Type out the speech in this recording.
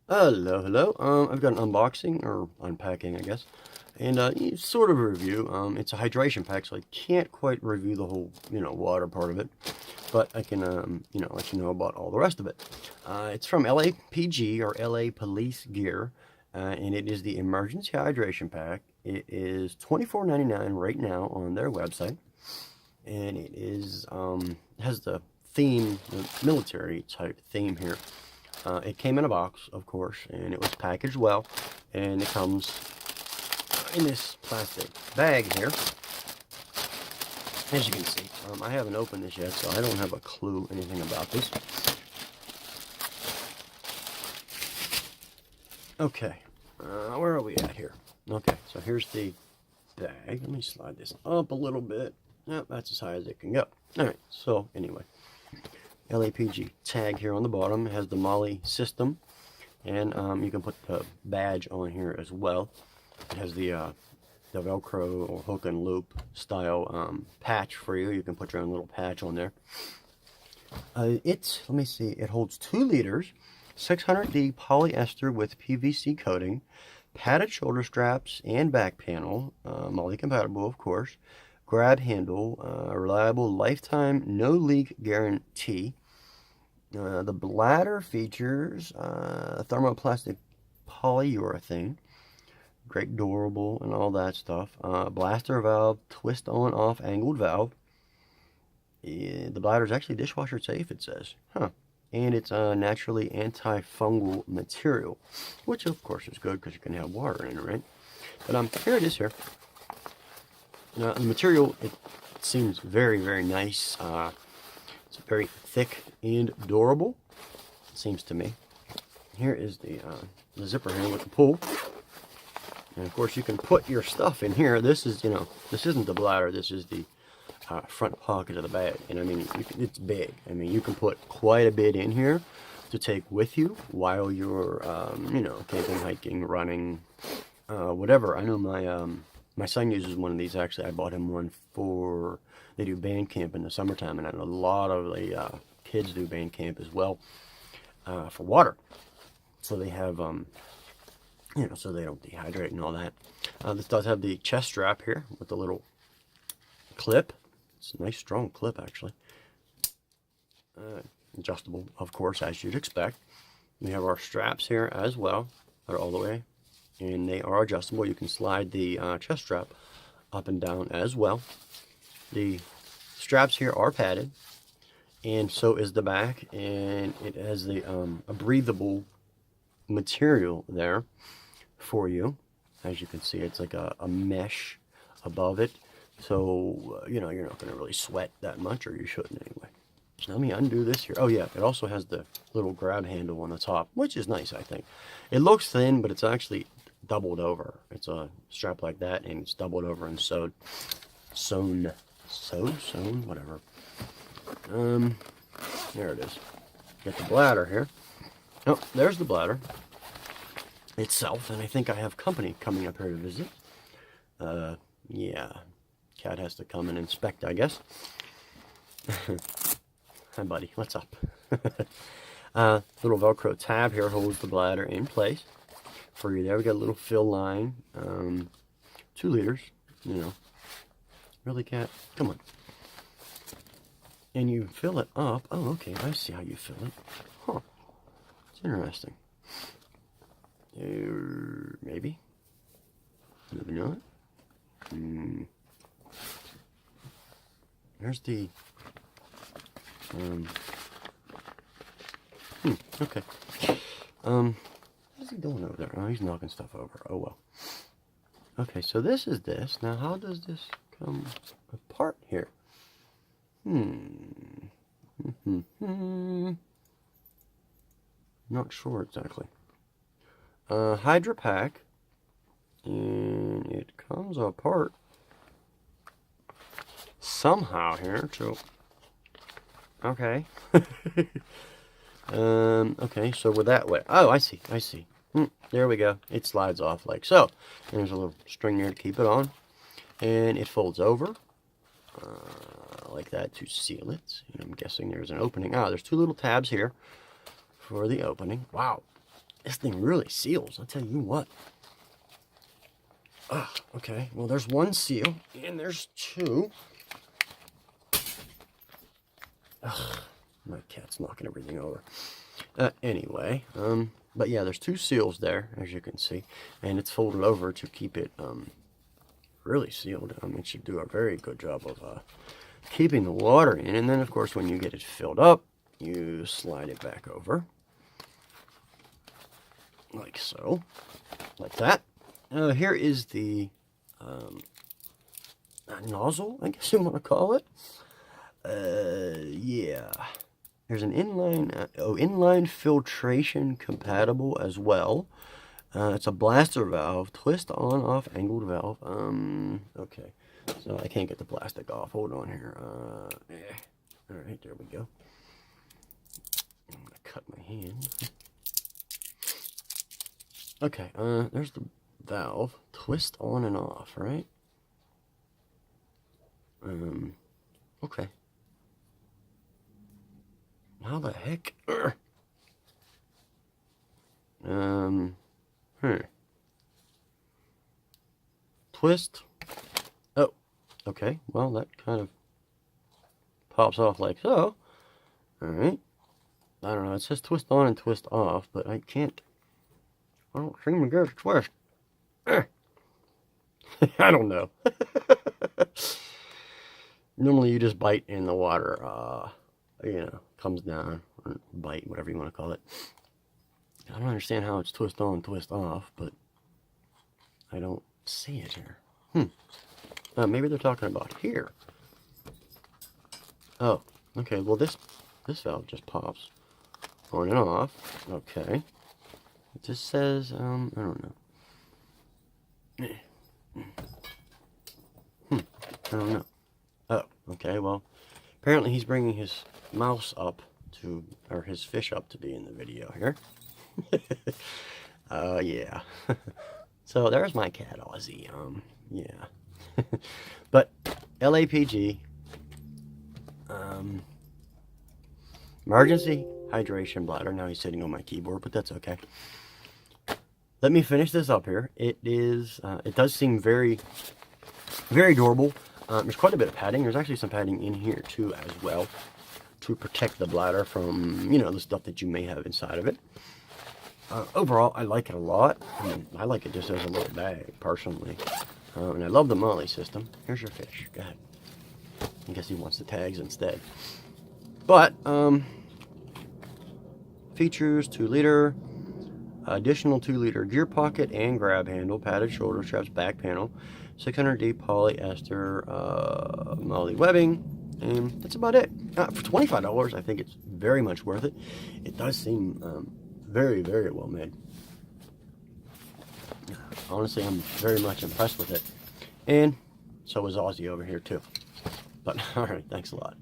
Hello, hello. I've got an unboxing or unpacking, I guess, and sort of a review. It's a hydration pack, so I can't quite review the whole, water part of it, but I can, let you know about all the rest of it. It's from LAPG or LA Police Gear, and it is the Emergency Hydration Pack. It is $24.99 right now on their website, and it is has the theme, the military type theme here. It came in a box, of course, and it was packaged well, and it comes in this plastic bag here. As you can see, I haven't opened this yet, so I don't have a clue anything about this. Okay, where are we at here? Okay, so here's the bag. Let me slide this up a little bit. Yep, that's as high as it can go. All right, so anyway, LAPG tag here on the bottom has the Molly system, and you can put the badge on here as well. It has the Velcro or hook and loop style patch for you. You can put your own little patch on there. Let me see, it holds 2 liters, 600D polyester with PVC coating, padded shoulder straps and back panel, Molly compatible, of course, grab handle, reliable lifetime no leak guarantee. The bladder features thermoplastic polyurethane, great durable and all that stuff. Blaster valve, twist on off angled valve. The bladder is actually dishwasher safe, it says. Huh. And it's a naturally antifungal material, which of course is good because you can have water in it, right? But here it is here. The material, it seems very, very nice. It's very thick and durable, it seems to me. Here is the zipper here with the pull. And of course you can put your stuff in here. This is, this isn't the bladder, this is the front pocket of the bag. And I mean, it's big. I mean, you can put quite a bit in here to take with you while you're, camping, hiking, running, whatever. I know my son uses one of these. Actually, I bought him one for, they do band camp in the summertime, and I know a lot of the kids do band camp as well for water. So they have, so they don't dehydrate and all that. This does have the chest strap here with the little clip. It's a nice strong clip, actually. Adjustable, of course, as you'd expect. We have our straps here as well. They're all the way, and they are adjustable. You can slide the chest strap up and down as well. The straps here are padded, and so is the back, and it has the a breathable material there for you. As you can see, it's like a mesh above it, so you're not going to really sweat that much, or you shouldn't anyway. So let me undo this here. Oh yeah, it also has the little grab handle on the top, which is nice, I think. It looks thin, but it's actually doubled over. It's a strap like that, and it's doubled over and sewn, whatever. There it is. Get the bladder here. Oh, there's the bladder itself, and I think I have company coming up here to visit. Yeah, cat has to come and inspect, I guess. Hi, buddy. What's up? Little Velcro tab here holds the bladder in place for you there. We got a little fill line, 2 liters. Really, cat? Come on. And you fill it up. Oh, okay. I see how you fill it. Huh. It's interesting. Maybe. Maybe not. There's the okay. What's he doing over there? Oh, he's knocking stuff over. Oh well. Okay, so this is this. Now, how does this come apart here? Not sure exactly. Hydra pack, and it comes apart somehow here too. Okay. Okay, so we're that way. Oh, I see. There we go. It slides off like so. And there's a little string there to keep it on. And it folds over like that to seal it. And I'm guessing there's an opening. Ah, there's 2 little tabs here for the opening. Wow. This thing really seals, I'll tell you what. Okay, well, there's one seal, and there's two. Ugh, my cat's knocking everything over. Anyway, but yeah, there's two seals there, as you can see, and it's folded over to keep it really sealed. It should do a very good job of keeping the water in. And then, of course, when you get it filled up, you slide it back over, like so, like that. Here is the nozzle, I guess you want to call it. Yeah. There's an inline filtration compatible as well. It's a blaster valve, twist on off angled valve. Okay. So I can't get the plastic off. Hold on here. All right, there we go. I'm gonna cut my hand. Okay. There's the valve, twist on and off, right? Okay. How the heck? Twist. Oh, okay. Well, that kind of pops off like so. Alright. I don't know. It says twist on and twist off, but I can't. I don't seem to get a twist. I don't know. Normally you just bite in the water, you know, comes down, or bite, whatever you want to call it. I don't understand how it's twist on, twist off, but I don't see it here. Maybe they're talking about here. Oh, okay, well this valve just pops on and off. Okay. It just says, I don't know. I don't know. Oh, okay, well, apparently he's bringing his mouse up to, or his fish up to be in the video here. Yeah. So there's my cat, Ozzy. Yeah. But LAPG, emergency hydration bladder. Now he's sitting on my keyboard, but that's okay. Let me finish this up here. It is, it does seem very, very durable. There's quite a bit of padding. There's actually some padding in here too as well to protect the bladder from, you know, the stuff that you may have inside of it. Overall, I like it a lot. I mean, I like it just as a little bag, personally. And I love the MOLLE system. Here's your fish. Go ahead. I guess he wants the tags instead. But, features, 2-liter, additional 2-liter gear pocket and grab handle, padded shoulder straps, back panel, 600D polyester MOLLE webbing, and that's about it. For $25, I think it's very much worth it. It does seem very, very well made. Honestly, I'm very much impressed with it. And so is Ozzy over here too. But, alright, thanks a lot.